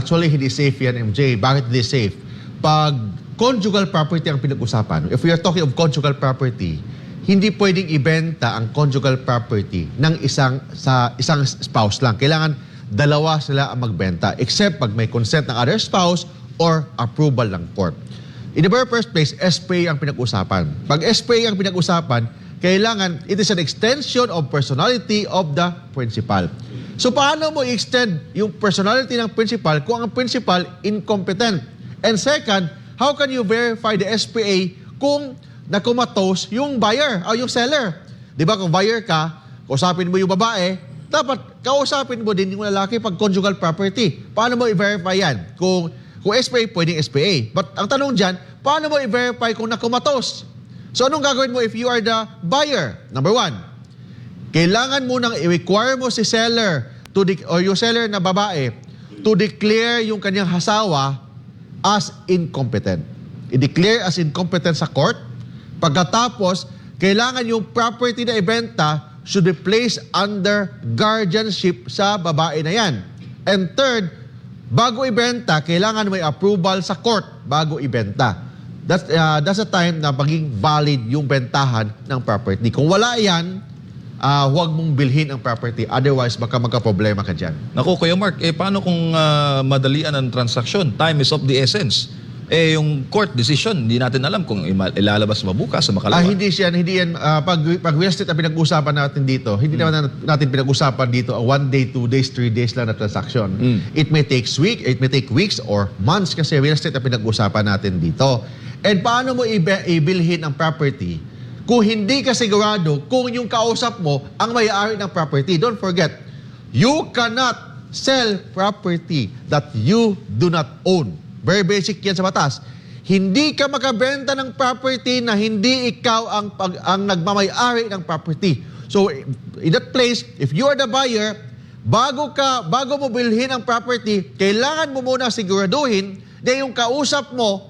Actually, hindi safe yan, MJ. Bakit hindi safe? Pag conjugal property ang pinag-usapan, if we are talking of conjugal property, hindi pwedeng ibenta ang conjugal property ng isang spouse lang. Kailangan dalawa sila ang magbenta, except pag may consent ng other spouse or approval ng court. In the very first place, SPA ang pinag-usapan. Pag SPA ang pinag-usapan, kailangan, it is an extension of personality of the principal. So paano mo i-extend yung personality ng principal kung ang principal incompetent? And second, how can you verify the SPA kung nakumatos yung buyer o yung seller? Di ba kung buyer ka, kausapin mo yung babae, dapat kausapin mo din yung lalaki pag conjugal property. Paano mo i-verify yan? Kung SPA, pwedeng SPA. But ang tanong dyan, paano mo i-verify kung nakumatos? So anong gagawin mo if you are the buyer? Number one, kailangan mo nang i-require mo si seller o yung seller na babae to declare yung kanyang asawa as incompetent. I-declare as incompetent sa court. Pagkatapos, kailangan yung property na ibenta should be placed under guardianship sa babae na yan. And third, bago ibenta, kailangan may approval sa court bago ibenta. That's the time na maging valid yung bentahan ng property. Kung wala yan, huwag mong bilhin ang property. Otherwise, baka magka-problema ka dyan. Naku, Kuya Mark, paano kung madalian ang transaksyon? Time is of the essence. Yung court decision, hindi natin alam kung ilalabas ba bukas o makalawa. Hindi yan. Pag real estate ang pinag-usapan natin dito, hindi naman natin pinag-usapan dito 1 day, 2 days, 3 days lang na transaction. It may take weeks or months kasi real estate ang pinag-usapan natin dito. And paano mo ibilhin ang property kung hindi ka sigurado kung yung kausap mo ang may-ari ng property? Don't forget, you cannot sell property that you do not own. Very basic yan sa batas. Hindi ka makabenta ng property na hindi ikaw ang nagmamay-ari ng property. So, in that place, if you are the buyer, bago mo bilhin ang property, kailangan mo muna siguraduhin na yung kausap mo,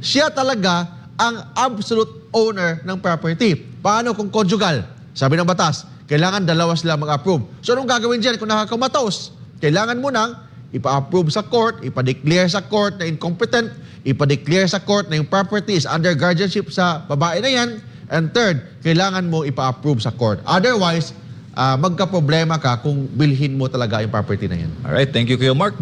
siya talaga ang absolute owner ng property. Paano kung conjugal? Sabi ng batas, kailangan dalawa sila mag-approve. So, anong gagawin dyan kung nakakamatos? Kailangan mo nang ipa-approve sa court, ipa-declare sa court na incompetent, ipa-declare sa court na yung property is under guardianship sa babae na yan, and third, kailangan mo ipa-approve sa court. Otherwise, magka-problema ka kung bilhin mo talaga yung property na yan. Alright, thank you, Kuya Mark.